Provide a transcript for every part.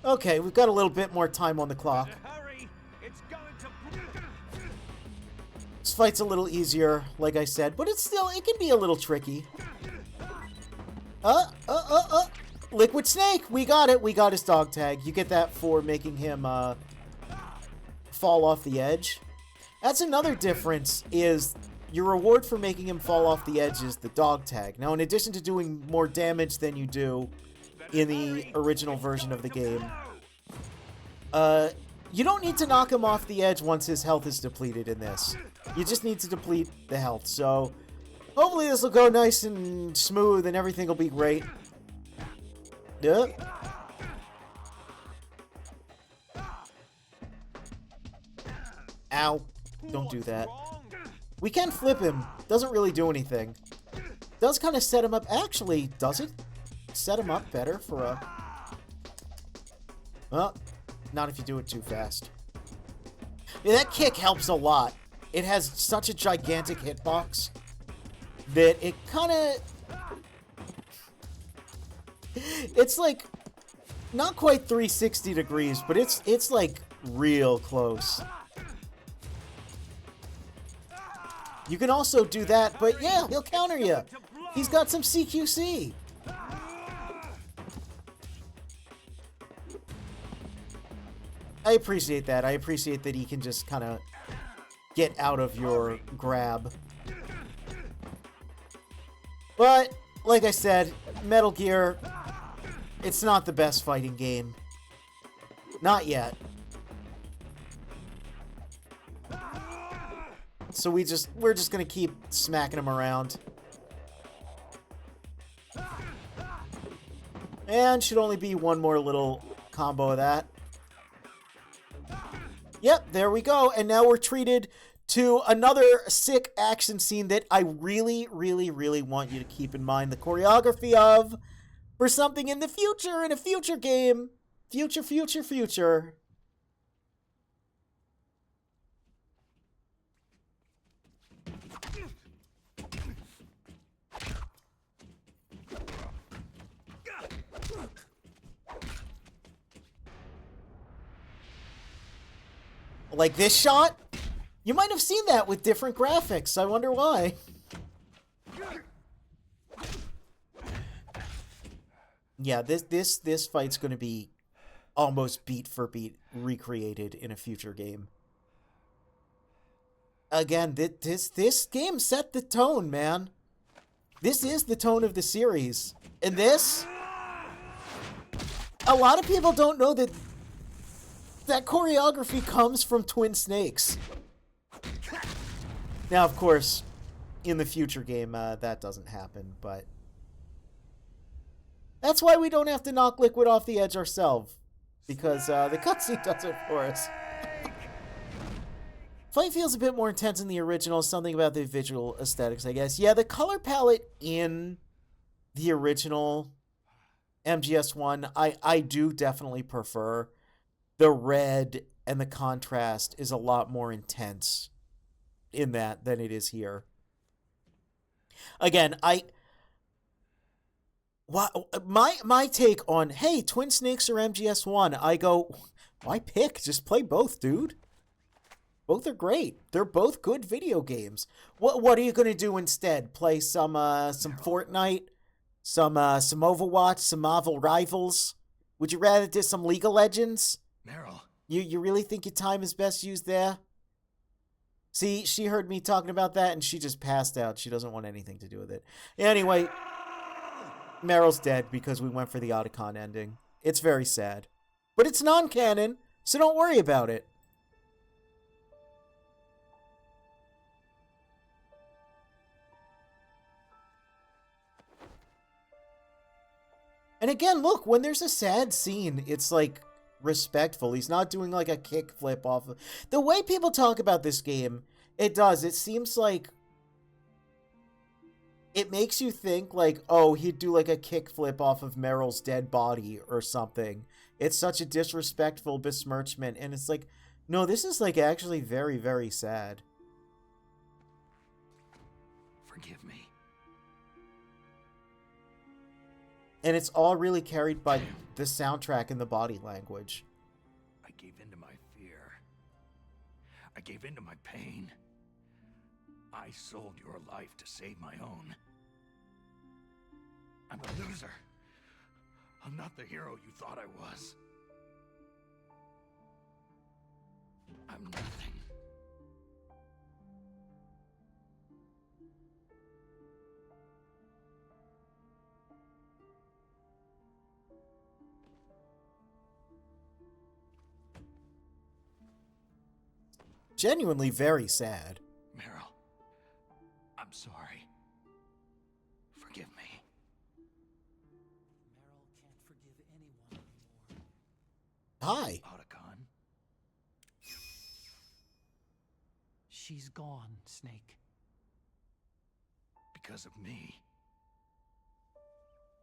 Okay, we've got a little bit more time on the clock. Hurry! It's going to... This fight's a little easier, like I said, but it can be a little tricky. Liquid Snake! We got it! We got his dog tag. You get that for making him, fall off the edge. That's another difference, is your reward for making him fall off the edge is the dog tag. Now, in addition to doing more damage than you do in the original version of the game, you don't need to knock him off the edge once his health is depleted in this. You just need to deplete the health, so hopefully this will go nice and smooth and everything will be great. Yep. Ow. Don't do that. We can flip him. Doesn't really do anything. Does kind of set him up. Actually, does it set him up better for a... Well, not if you do it too fast. Yeah, that kick helps a lot. It has such a gigantic hitbox that it kind of... It's like, not quite 360 degrees, but it's like real close. You can also do that, but yeah, he'll counter you. He's got some CQC. I appreciate that. I appreciate that he can just kind of get out of your grab. But, like I said, Metal Gear, it's not the best fighting game. Not yet. So we're just gonna keep smacking him around. And should only be one more little combo of that. Yep, there we go. And now we're treated to another sick action scene that I really, really, really want you to keep in mind the choreography of for something in the future, in a future game. Future. Like this shot? You might have seen that with different graphics. I wonder why. Yeah, this fight's going to be almost beat for beat recreated in a future game. Again, this game set the tone, man. This is the tone of the series. And this, a lot of people don't know that choreography comes from Twin Snakes. Now, of course, in the future game, that doesn't happen, but that's why we don't have to knock Liquid off the edge ourselves, because the cutscene does it for us. Fight feels a bit more intense in the original, something about the visual aesthetics, I guess. Yeah, the color palette in the original MGS1, I do definitely prefer. The red and the contrast is a lot more intense in that than it is here. Again, my take on, hey, Twin Snakes or MGS1, I go, why pick? Just play both, dude. Both are great. They're both good video games. What are you going to do instead? Play some Fortnite, some Overwatch, some Marvel Rivals? Would you rather do some League of Legends? Meryl. You really think your time is best used there? See, she heard me talking about that and she just passed out. She doesn't want anything to do with it. Anyway, Meryl's dead because we went for the Otacon ending. It's very sad. But it's non-canon, so don't worry about it. And again, look, when there's a sad scene, it's like respectful. He's not doing like a kick flip off of... The way people talk about this game, it does. It seems like it makes you think like, oh, he'd do like a kick flip off of Meryl's dead body or something. It's such a disrespectful besmirchment. And it's like, no, this is like actually very, very sad. Forgive me. And it's all really carried by the soundtrack and the body language. I gave in to my fear. I gave in to my pain. I sold your life to save my own. I'm a loser. I'm not the hero you thought I was. I'm nothing. Genuinely very sad. Meryl, I'm sorry. Forgive me. Meryl can't forgive anyone anymore. Hi. Otacon, She's gone, Snake. because of me.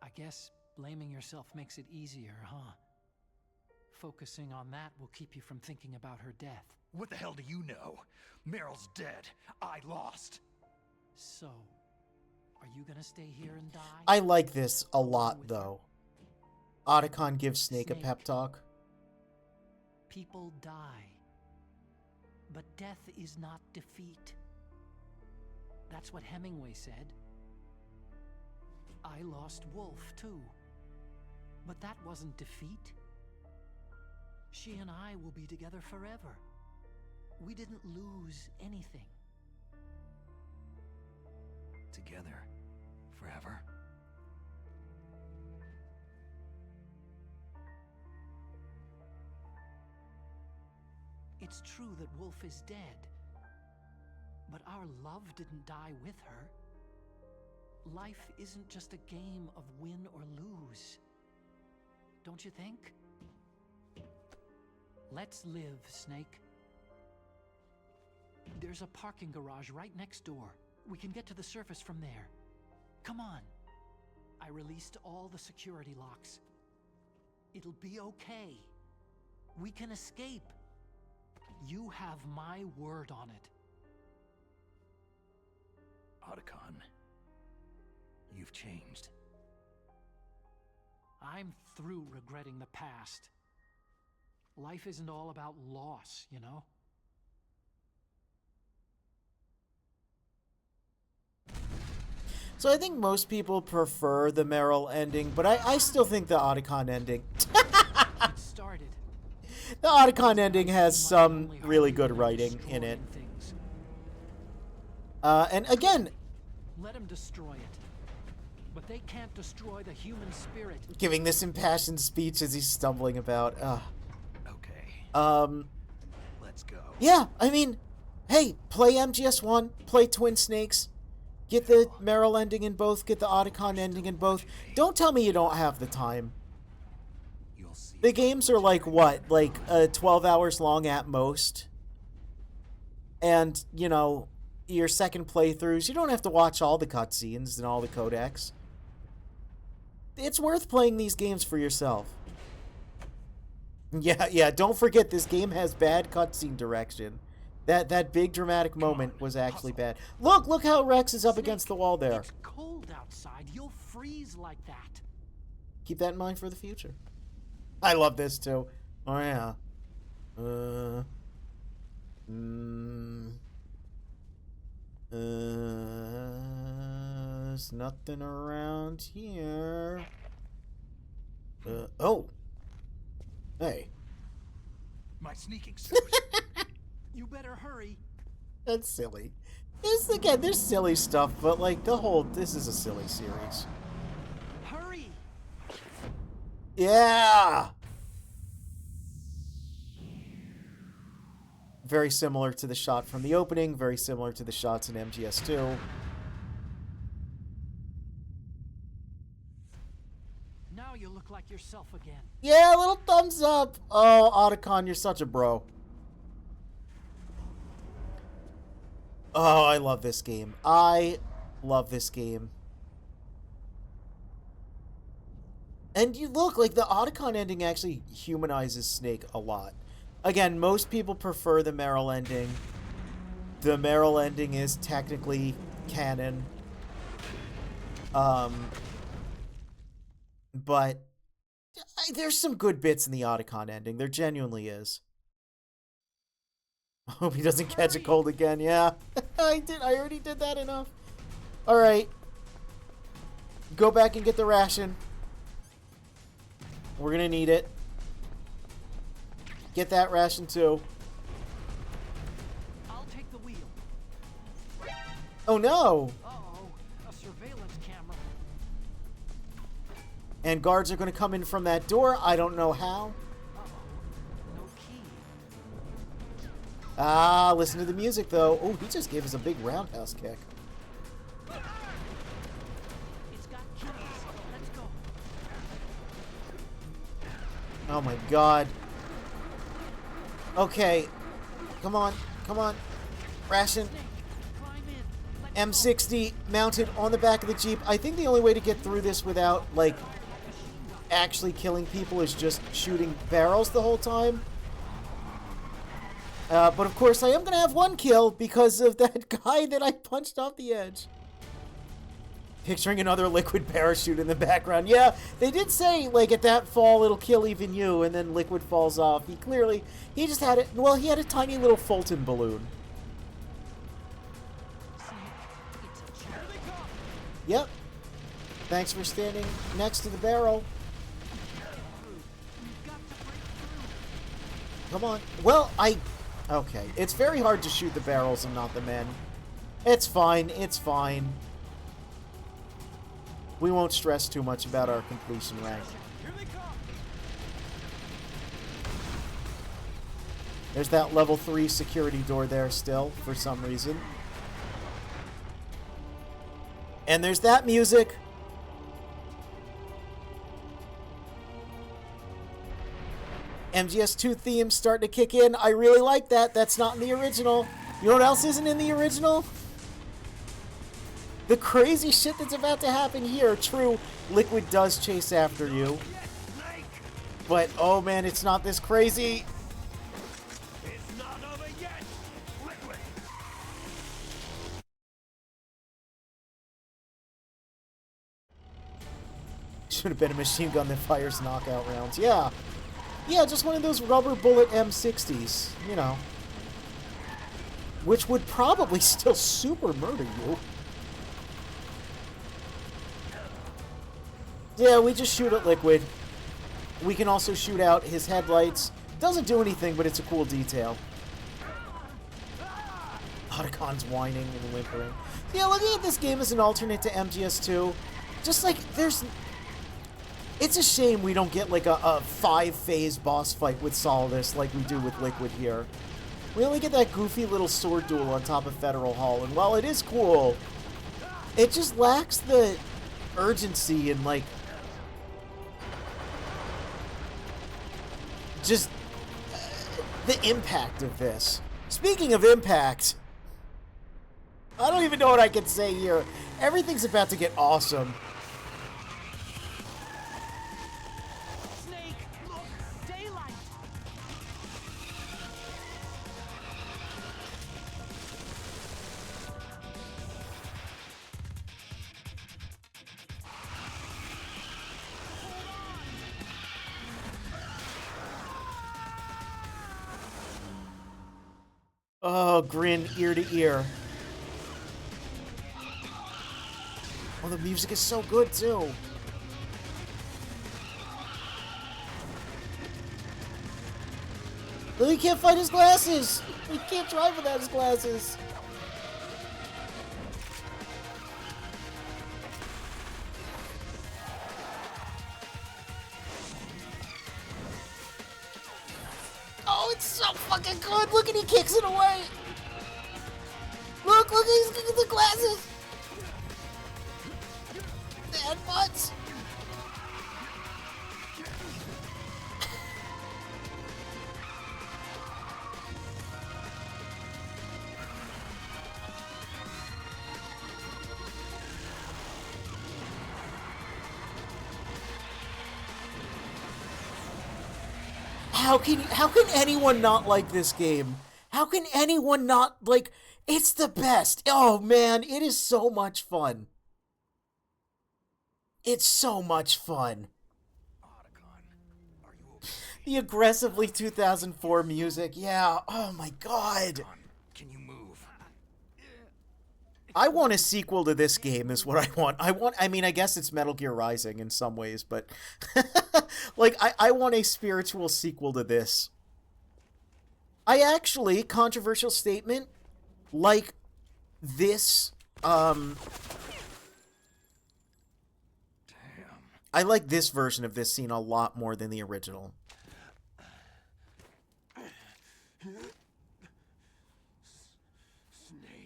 I guess blaming yourself makes it easier, huh? Focusing on that will keep you from thinking about her death. What the hell do you know? Meryl's dead. I lost. So, are you gonna stay here and die? I like this a lot, though. Otacon gives Snake a Snake. pep talk. People die. But death is not defeat. That's what Hemingway said. I lost Wolf, too. But that wasn't defeat. She and I will be together forever. We didn't lose anything. Together. Forever. It's true that Wolf is dead. But our love didn't die with her. Life isn't just a game of win or lose. Don't you think? Let's live, Snake. There's a parking garage right next door. We can get to the surface from there. Come on. I released all the security locks. It'll be okay. We can escape. You have my word on it. Otacon, you've changed. I'm through regretting the past. Life isn't all about loss, you know? So I think most people prefer the Meryl ending, but I still think the Otacon ending. It started. The Otacon ending has some really good writing in it. Things. And again, Let them destroy it. But they can't destroy the human spirit. giving this impassioned speech as he's stumbling about. Okay, let's go. Yeah, I mean, hey, play MGS1, play Twin Snakes, get the Meryl ending in both, get the Otacon ending in both. Don't tell me you don't have the time. You'll see. The games are like, what, like 12 hours long at most? And, you know, your second playthroughs, you don't have to watch all the cutscenes and all the codecs. It's worth playing these games for yourself. Yeah, don't forget this game has bad cutscene direction. That big dramatic moment was actually bad. Look how Rex is up against the wall there. It's cold outside. You'll freeze like that. Keep that in mind for the future. I love this too. Oh yeah. There's nothing around here. Oh. Hey. My sneaking suit. You better hurry. That's silly. There's silly stuff, but like this is a silly series. Hurry! Yeah! Very similar to the shot from the opening, very similar to the shots in MGS2. Now you look like yourself again. Yeah, little thumbs up! Oh, Otacon, you're such a bro. Oh, I love this game. I love this game. And you look, like, the Otacon ending actually humanizes Snake a lot. Again, most people prefer the Meryl ending. The Meryl ending is technically canon. But there's some good bits in the Otacon ending. There genuinely is. I hope he doesn't catch a cold again. Yeah, I already did that enough. All right. Go back and get the ration. We're gonna need it. Get that ration too. I'll take the wheel. Oh no! Uh-oh, a surveillance camera. And guards are gonna come in from that door. I don't know how. Uh-oh, no key. Ah, listen to the music though. Oh, he just gave us a big roundhouse kick. It's got keys. Let's go. Oh my god. Okay. Come on. Come on. Ration. Snake, climb in. Let's M60 mounted on the back of the Jeep. I think the only way to get through this without, like, actually killing people is just shooting barrels the whole time. But of course, I am going to have one kill because of that guy that I punched off the edge. Picturing another liquid parachute in the background. Yeah, they did say, like, at that fall, it'll kill even you, and then liquid falls off. He just had it, well, he had a tiny little Fulton balloon. Snake, it's a chair. Here they come. Yep. Thanks for standing next to the barrel. We've got to break through. Come on. Well, okay. It's very hard to shoot the barrels and not the men. It's fine. It's fine. We won't stress too much about our completion rank. Here they come. There's that level 3 security door there still, for some reason. And there's that music. MGS2 themes starting to kick in. I really like that. That's not in the original. You know what else isn't in the original? The crazy shit that's about to happen here. True, Liquid does chase after you. But, oh man, it's not this crazy. It's not over yet. Liquid. Should have been a machine gun that fires knockout rounds. Yeah. Yeah, just one of those rubber bullet M60s, you know. Which would probably still super murder you. Yeah, we just shoot at Liquid. We can also shoot out his headlights. Doesn't do anything, but it's a cool detail. Otacon's whining and whimpering. Yeah, looking at this game as an alternate to MGS2, just like, it's a shame we don't get like a 5-phase boss fight with Solidus like we do with Liquid here. We only get that goofy little sword duel on top of Federal Hall, and while it is cool, it just lacks the urgency and like just the impact of this. Speaking of impact, I don't even know what I can say here. Everything's about to get awesome. Snake, look, daylight. Oh, grin ear to ear. Oh, the music is so good, too. Look, he can't find his glasses. He can't drive without his glasses. Oh, it's so fucking good. Look, and he kicks it away. Look, he's getting the glasses. The headbutts. How can anyone not like this game? How can anyone not like? It's the best. Oh man, it is so much fun. It's so much fun. The aggressively 2004 music. Yeah. Oh my god. Con, can you move? I want a sequel to this game is what I want. I mean, I guess it's Metal Gear Rising in some ways, but like I want a spiritual sequel to this. I actually, controversial statement, like this Damn. I like this version of this scene a lot more than the original.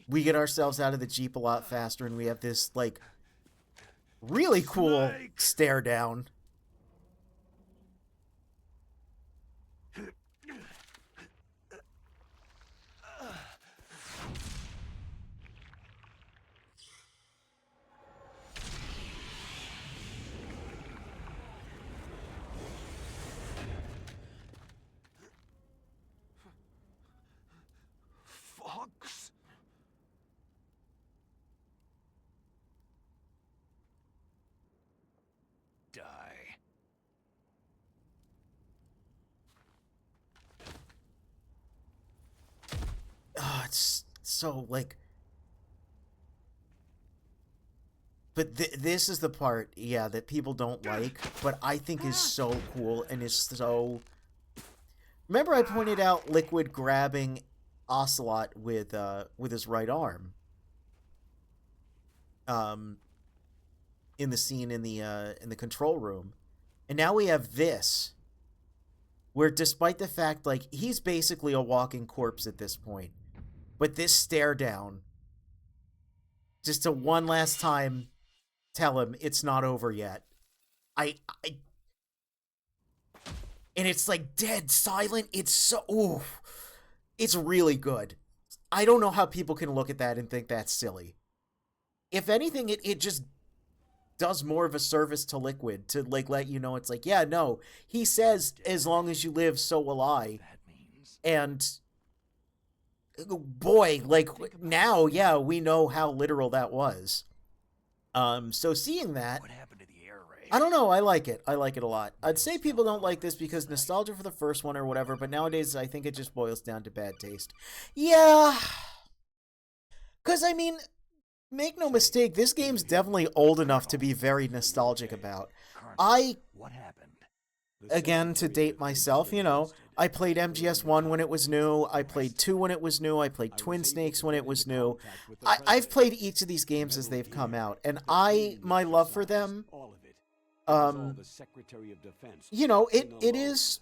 We get ourselves out of the Jeep a lot faster, and we have this, like, really cool stare down. Fox. Die. Oh, it's so, like... But this is the part, yeah, that people don't like, but I think is so cool and is so... Remember I pointed out Liquid grabbing Ocelot with his right arm? In the scene in the control room. And now we have this, where despite the fact, like, he's basically a walking corpse at this point, but this stare down, just to one last time tell him it's not over yet. And it's like dead silent. It's so, ooh, it's really good. I don't know how people can look at that and think that's silly. If anything, it just does more of a service to Liquid to, like, let you know it's like, yeah, no, he says, as long as you live, so will I. That means. And boy, like, now, yeah, we know how literal that was. So seeing that, What happened to the air raid? I don't know, I like it. I like it a lot. I'd say people don't like this because nostalgia for the first one or whatever, but nowadays I think it just boils down to bad taste. Yeah. Because, I mean, make no mistake, this game's definitely old enough to be very nostalgic about. What happened? Again, to date myself, you know, I played MGS1 when it was new, I played 2 when it was new, I played Twin Snakes when it was new. I've played each of these games as they've come out, and my love for them, you know, it is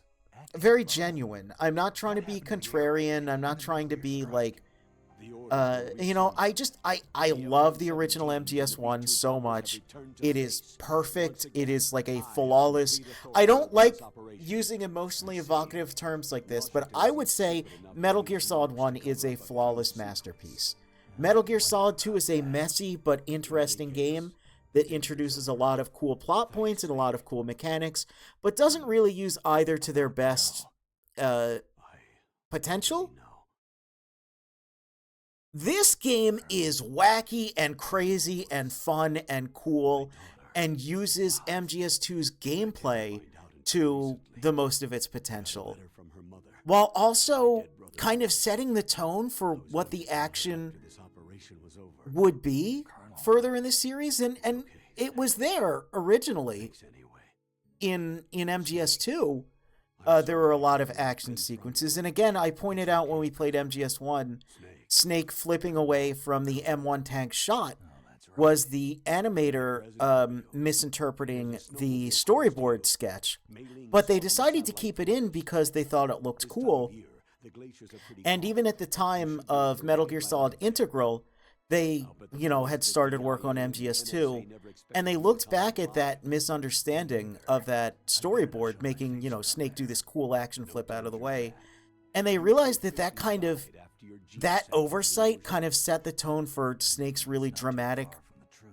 very genuine. I'm not trying to be contrarian, I'm not trying to be, like, you know, I love the original MGS1 so much. It is perfect. It is like a flawless... I don't like using emotionally evocative terms like this, but I would say Metal Gear Solid 1 is a flawless masterpiece. Metal Gear Solid 2 is a messy but interesting game that introduces a lot of cool plot points and a lot of cool mechanics, but doesn't really use either to their best potential. This game is wacky and crazy and fun and cool and uses MGS2's gameplay to the most of its potential, while also kind of setting the tone for what the action would be further in the series, and it was there originally in MGS2. There were a lot of action sequences, and again, I pointed out when we played MGS1, Snake flipping away from the M1 tank shot was the animator misinterpreting the storyboard sketch, but they decided to keep it in because they thought it looked cool. And even at the time of Metal Gear Solid Integral, they, you know, had started work on MGS2, and they looked back at that misunderstanding of that storyboard, making, you know, Snake do this cool action flip out of the way, and they realized that oversight kind of set the tone for Snake's really dramatic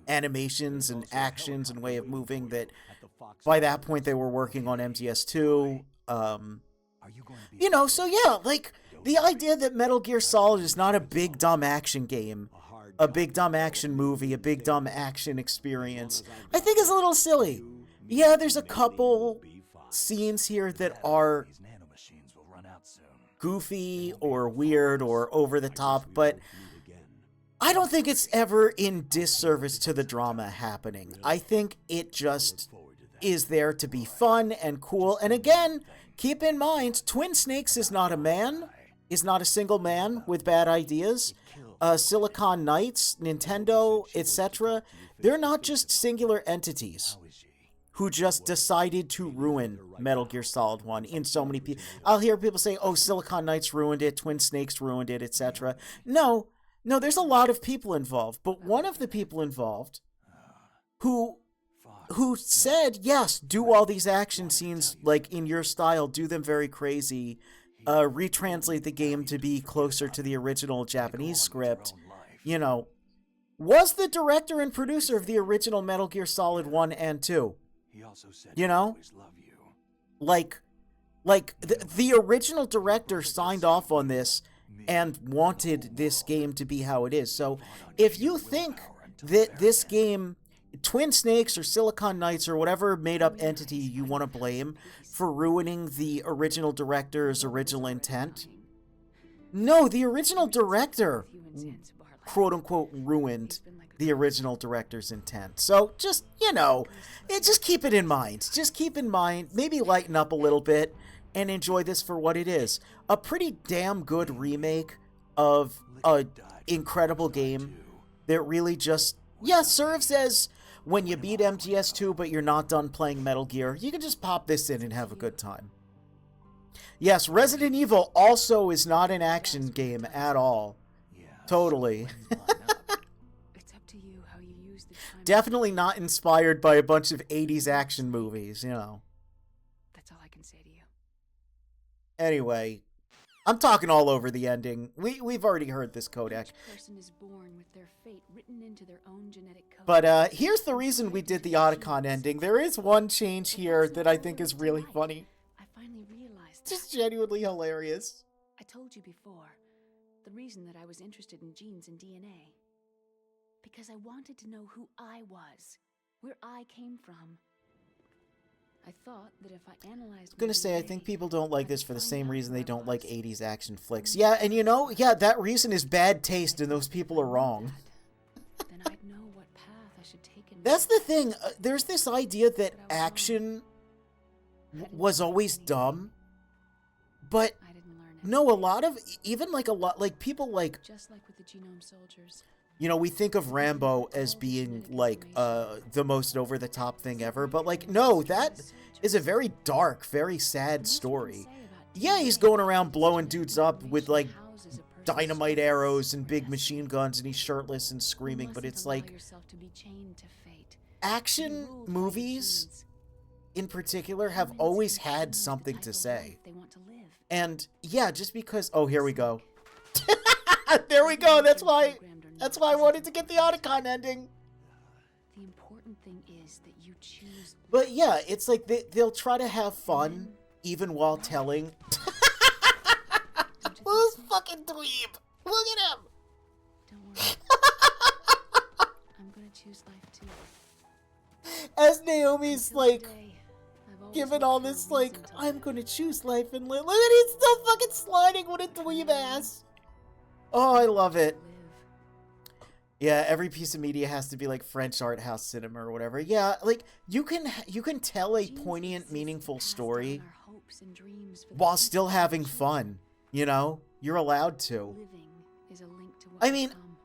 animations and actions and way of moving that by that point they were working on MGS2. You know, so yeah, like, the idea that Metal Gear Solid is not a big dumb action game, a big dumb action movie, a big dumb action experience, I think is a little silly. Yeah, there's a couple scenes here that are These nanomachines will run out soon. goofy or weird or over the top, but I don't think it's ever in disservice to the drama happening. I think it just is there to be fun and cool. And again, keep in mind, Twin Snakes is not a man, is not a single man with bad ideas. Silicon Knights, Nintendo, etc., they're not just singular entities who just decided to ruin Metal Gear Solid 1 in so many people. I'll hear people say, oh, Silicon Knights ruined it, Twin Snakes ruined it, etc. No, there's a lot of people involved, but one of the people involved who said, yes, do all these action scenes like in your style, do them very crazy, retranslate the game to be closer to the original Japanese script, was the director and producer of the original Metal Gear Solid 1 and 2. Like the original director signed off on this and wanted this game to be how it is. So if you think that this game, Twin Snakes or Silicon Knights or whatever made-up entity you want to blame for ruining the original director's original intent, no, the original director, quote-unquote, ruined the original director's intent. So just, just keep it in mind. Just keep in mind, maybe lighten up a little bit and enjoy this for what it is. A pretty damn good remake of an incredible game that really just, serves as when you beat MGS2 but you're not done playing Metal Gear, you can just pop this in and have a good time. Yes, Resident Evil also is not an action game at all. Totally. Definitely not inspired by a bunch of 80s action movies, That's all I can say to you. Anyway, I'm talking all over the ending. We've already heard this codec. Each person is born with their fate written into their own genetic code. But here's the reason we did the Otacon ending. There is one change here that I think is really funny. I finally realized that. Just genuinely hilarious. I told you before, the reason that I was interested in genes and DNA. Because I wanted to know who I was, where I came from. I thought that if I analyzed... I'm gonna say, I think people don't like this for the same reason they don't like 80s action flicks. Yeah, and that reason is bad taste, and those people are wrong. Then I'd know what path I should take in. That's the thing. There's this idea that action was always dumb, but I didn't learn it. no, a lot of people like, Just like with the Genome Soldiers. we think of Rambo as being like the most over-the-top thing ever, but like, no, that is a very dark, very sad story. Yeah, he's going around blowing dudes up with like dynamite arrows and big machine guns, and he's shirtless and screaming, but it's like action movies in particular have always had something to say. And yeah, just because, oh, here we go. There we go. That's why I wanted to get the Otacon ending. The important thing is that you choose. But yeah, it's like they'll try to have fun even while telling. Who's fucking dweeb? Look at him. Don't worry. I'm gonna choose life too. As Naomi's Until like today, I've always giving looked all for a this like, reason to I'm live. gonna choose life and live. Look at he's still fucking sliding with a dweeb ass. Oh, I love it. Live. Yeah, every piece of media has to be like French art house cinema or whatever. Yeah, like you can tell a Genes poignant, exist meaningful to pass story down our hopes and dreams for the while future still having generations. fun. You're allowed to. Living is a link to what I to mean, come.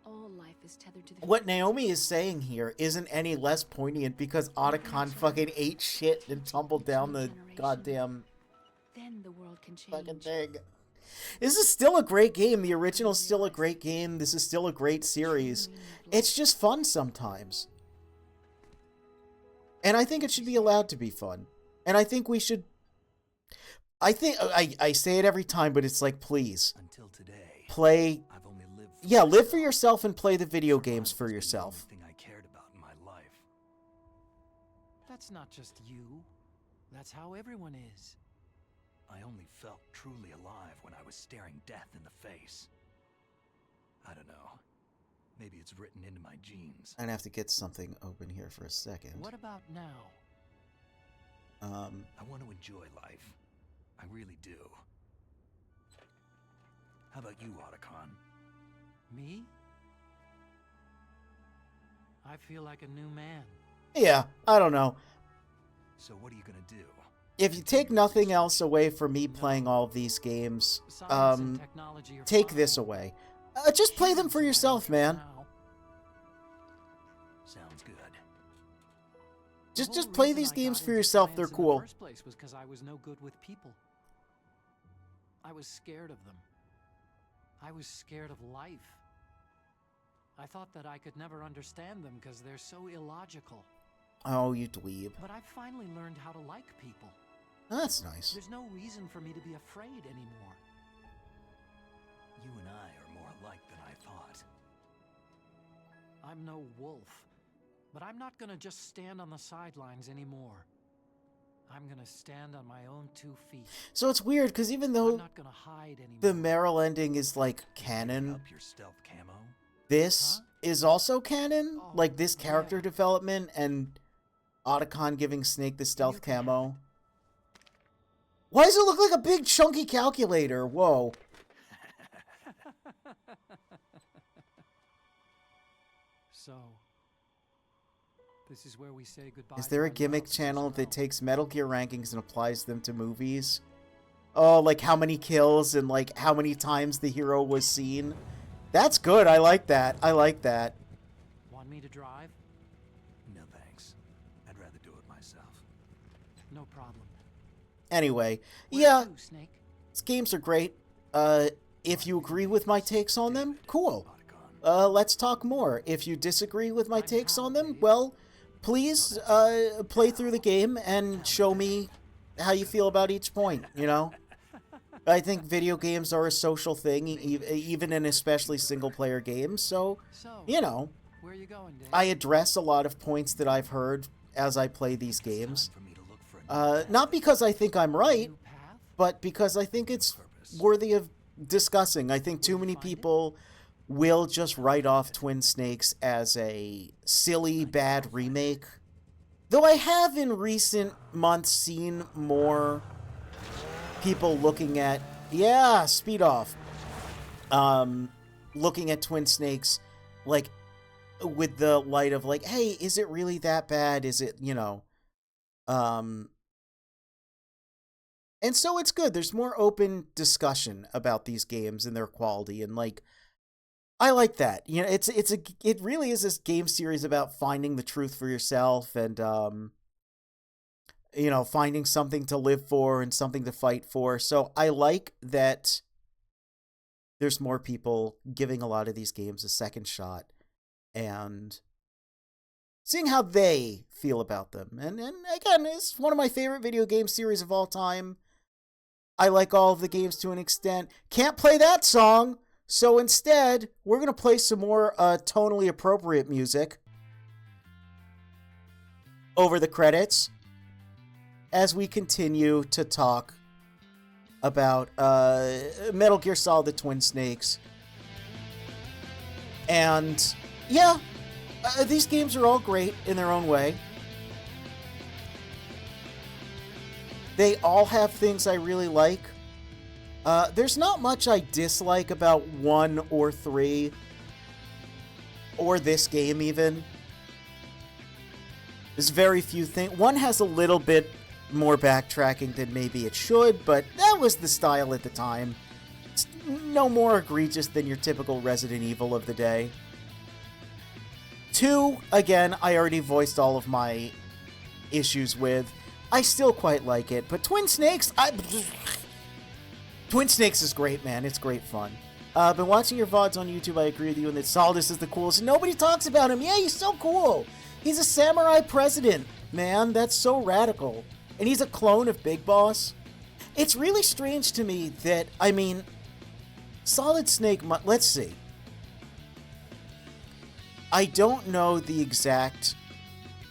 All life is tethered to the what future. Naomi is saying here isn't any less poignant because Otacon fucking ate shit and tumbled down the goddamn Then the world can change. fucking thing. This is still a great game. The original's still a great game. This is still a great series. It's just fun sometimes. And I think it should be allowed to be fun. And I think we should... I say it every time, but it's like, please. Until today, Play... I've only lived for Yeah, live for myself. yourself and play the video games for Survival has been the yourself. only thing I cared about in my life. That's not just you. That's how everyone is. I only felt truly alive when I was staring death in the face. I don't know. Maybe it's written into my genes. I'd have to get something open here for a second. What about now? I want to enjoy life. I really do. How about you, Otacon? Me? I feel like a new man. Yeah, I don't know. So what are you gonna do? If you take nothing else away from me playing all of these games, Science and technology are take fine. this away. Just play them for yourself, man. Now, Sounds good. the whole Just play reason these I games got for into yourself. science They're in the cool. first place was because I was no good with people. I was scared of them. I was scared of life. I thought that I could never understand them because they're so illogical. Oh, you dweeb. But I've finally learned how to like people. That's nice. There's no reason for me to be afraid anymore. You and I are more alike than I thought. I'm no wolf, but I'm not gonna just stand on the sidelines anymore. I'm gonna stand on my own 2 feet. So it's weird, because even I'm though not gonna hide anymore. the Meryl ending is, like, Picking canon, up your stealth camo? this Huh? is also canon. Oh, Like, this character yeah. development and Otacon giving Snake the stealth You can camo. Why does it look like a big chunky calculator? Whoa. So, this is where we say goodbye. Is there to a our gimmick loves as channel well. that takes Metal Gear rankings and applies them to movies? Oh, like how many kills and like how many times the hero was seen? That's good. I like that. I like that. Want me to drive? No thanks. I'd rather do it myself. No problem. Anyway, Where yeah, to, Snake? these games are great. If you agree with my takes on them, cool. Otacon. Let's talk more. If you disagree with my I'm takes on them, Dave. well, please play through the game and show me how you feel about each point, you know? I think video games are a social thing, even and especially single-player games, so, So, you know, where you going, Dave? I address a lot of points that I've heard as I play these games. Time for me to look for a new path. Not because I think I'm right, New path? but because I think it's Purpose. worthy of discussing. I think too many people will just write off Twin Snakes as a silly, bad remake. Though I have in recent months seen more people looking at, yeah, speed off, looking at Twin Snakes, like, with the light of, like, hey, is it really that bad? Is it, you know, and so it's good. There's more open discussion about these games and their quality, and like, I like that. You know, it really is this game series about finding the truth for yourself and you know, finding something to live for and something to fight for. So I like that there's more people giving a lot of these games a second shot and seeing how they feel about them. And again, it's one of my favorite video game series of all time. I like all of the games to an extent. Can't play that song, so instead, we're going to play some more tonally appropriate music over the credits as we continue to talk about Metal Gear Solid: The Twin Snakes. And yeah, these games are all great in their own way. They all have things I really like. There's not much I dislike about 1 or 3, or this game even. There's very few things. 1 has a little bit more backtracking than maybe it should, but that was the style at the time. It's no more egregious than your typical Resident Evil of the day. 2, again, I already voiced all of my issues with. I still quite like it, but Twin Snakes, Twin Snakes is great, man. It's great fun. Been watching your VODs on YouTube. I agree with you in that Solidus is the coolest. Nobody talks about him. Yeah, he's so cool. He's a samurai president, man. That's so radical. And he's a clone of Big Boss. It's really strange to me that, I mean, Solid Snake, let's see. I don't know the exact...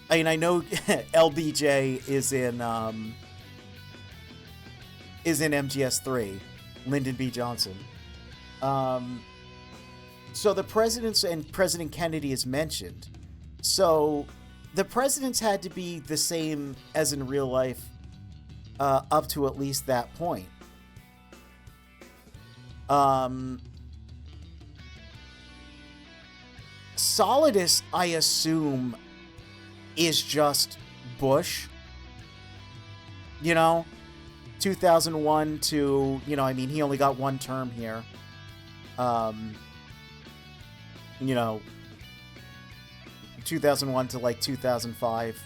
I mean, I know LBJ is in MGS3, Lyndon B. Johnson. So the presidents and President Kennedy is mentioned. So the presidents had to be the same as in real life up to at least that point. Solidus, I assume, is just Bush. You know? 2001 to, you know, I mean, he only got one term here. You know, 2001 to like 2005.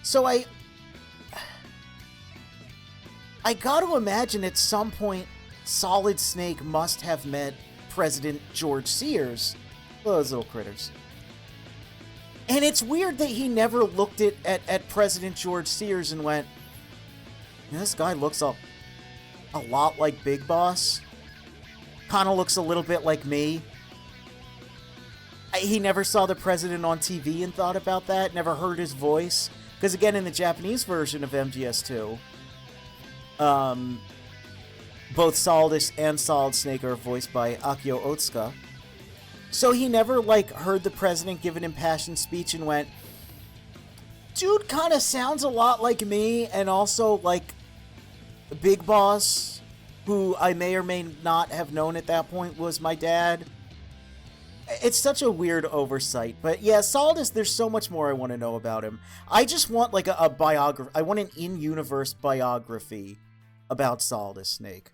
So I got to imagine at some point Solid Snake must have met President George Sears. Those little critters. And it's weird that he never looked at President George Sears and went, this guy looks a lot like Big Boss. Kind of looks a little bit like me. He never saw the president on TV and thought about that. Never heard his voice. Because again, in the Japanese version of MGS2, both Solidus and Solid Snake are voiced by Akio Otsuka. So he never, like, heard the president give an impassioned speech and went, dude kind of sounds a lot like me, and also like Big Boss, who I may or may not have known at that point was my dad. It's such a weird oversight. But yeah, Solidus, there's so much more I want to know about him. I just want like a biography. I want an in-universe biography about Solidus Snake.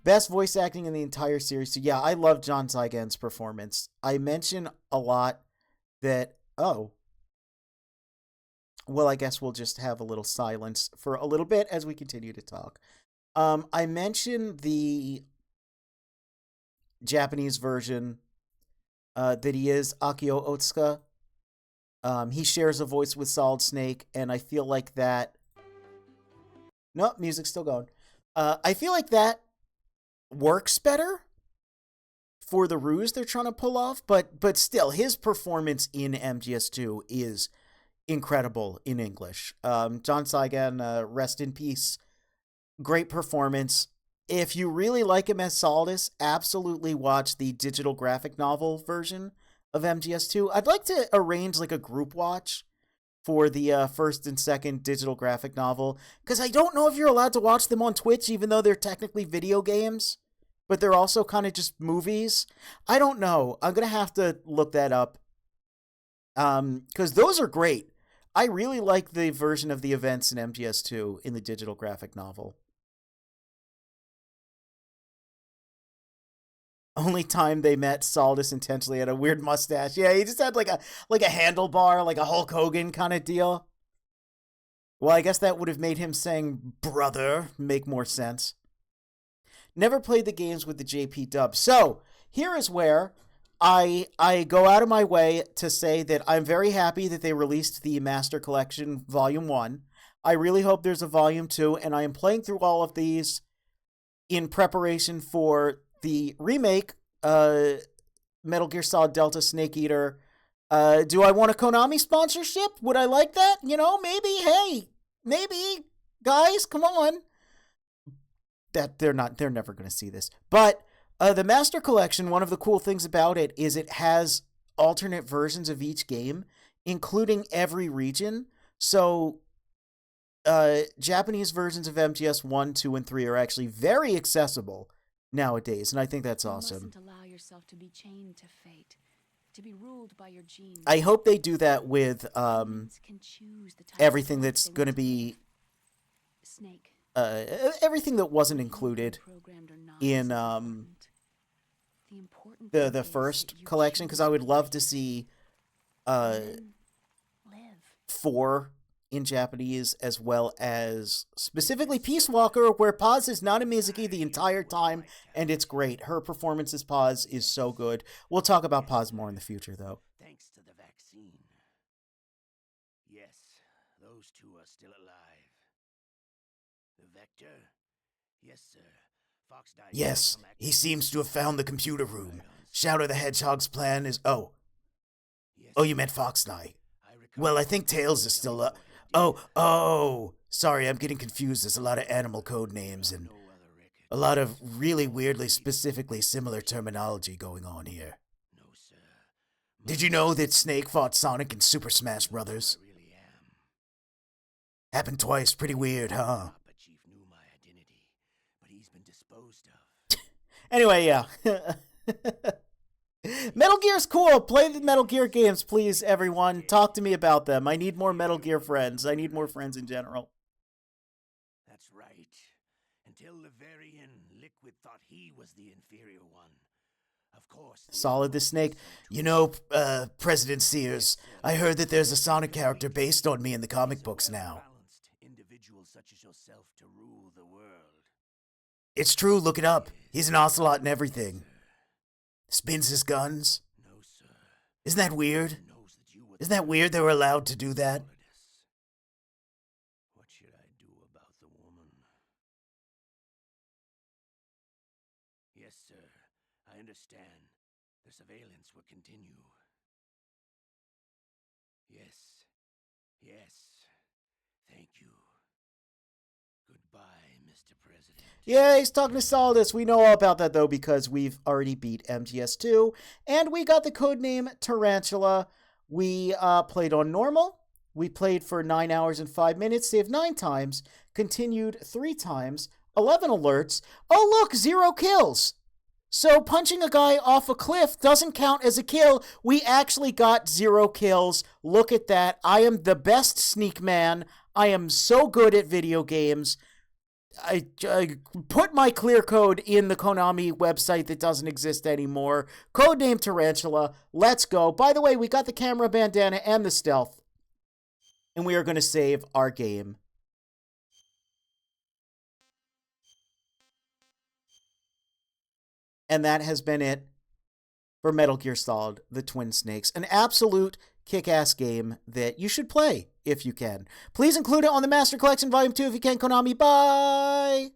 Best voice acting in the entire series. So yeah, I love John Saigan's performance. I mention a lot that, oh, well, I guess we'll just have a little silence for a little bit as we continue to talk. I mentioned the Japanese version that he is Akio Otsuka. He shares a voice with Solid Snake, and I feel like that... Nope, music's still going. I feel like that works better for the ruse they're trying to pull off, but still, his performance in MGS2 is incredible in English. John Saigan, rest in peace. Great performance. If you really like him as Solidus, absolutely watch the digital graphic novel version of MGS2. I'd like to arrange like a group watch for the first and second digital graphic novel, because I don't know if you're allowed to watch them on Twitch, even though they're technically video games, but they're also kind of just movies. I don't know. I'm going to have to look that up, because those are great. I really like the version of the events in MGS2 in the digital graphic novel. Only time they met, Solidus intentionally had a weird mustache. Yeah, he just had like a handlebar, like a Hulk Hogan kind of deal. Well, I guess that would have made him saying brother make more sense. Never played the games with the JP dub. So, here is where I go out of my way to say that I'm very happy that they released the Master Collection Volume 1. I really hope there's a Volume 2, and I am playing through all of these in preparation for the remake, Metal Gear Solid Delta Snake Eater. Do I want a Konami sponsorship? Would I like that? You know, maybe. Hey, maybe. Guys, come on. That they're never going to see this. But the Master Collection, one of the cool things about it is it has alternate versions of each game, including every region. So Japanese versions of MGS 1, 2, and 3 are actually very accessible nowadays, and I think that's awesome. You mustn't allow yourself to be chained to fate, to be ruled by your genes. I hope they do that with Can choose the type everything of that's life they going to want be Snake. Everything that wasn't included Programmed or not in is important. The important the thing is first that you collection, because I would love to see live. 4 in Japanese, as well as specifically Peace Walker, where Paz is not a Mizuki the entire time, and it's great. Her performance as Paz is so good. We'll talk about Paz more in the future, though. Thanks to the vaccine. Yes, those two are still alive. The Vector? Yes, sir. Fox died. Yes, he seems to have found the computer room. Shadow the Hedgehog's plan is... Oh, you meant Fox Knight. Well, I think Tails is still up. Oh, sorry, I'm getting confused. There's a lot of animal code names and a lot of really weirdly, specifically similar terminology going on here. No, sir. Did you know that Snake fought Sonic in Super Smash Brothers? I really am. Happened twice, pretty weird, huh? But Chief knew my identity, but he's been disposed of. Anyway, yeah. Metal Gear's cool. Play the Metal Gear games, please, everyone. Talk to me about them. I need more Metal Gear friends. I need more friends in general. That's right. Until the very end, Liquid thought he was the inferior one. Of course. Solid the Snake. You know, President Sears, I heard that there's a Sonic character based on me in the comic books now. Balanced individual such as yourself to rule the world. It's true, look it up. He's an ocelot and everything. Spins his guns. No, sir. Isn't that weird? Knows that you were Isn't that weird they were allowed to do that? What should I do about the woman? Yes, sir. I understand. The surveillance will continue. Yes. Yes. Thank you. Goodbye, Mr. President. Yeah, he's talking to Solidus. We know all about that, though, because we've already beat MGS2. And we got the codename Tarantula. We played on normal. We played for 9 hours and 5 minutes, saved 9 times, continued 3 times, 11 alerts. Oh, look, 0 kills. So punching a guy off a cliff doesn't count as a kill. We actually got 0 kills. Look at that. I am the best sneak man. I am so good at video games. I put my clear code in the Konami website that doesn't exist anymore. Codename Tarantula. Let's go. By the way, we got the camera bandana and the stealth. And we are going to save our game. And that has been it for Metal Gear Solid, The Twin Snakes. An absolute kick-ass game that you should play if you can. Please include it on the Master Collection Volume 2 if you can, Konami. Bye!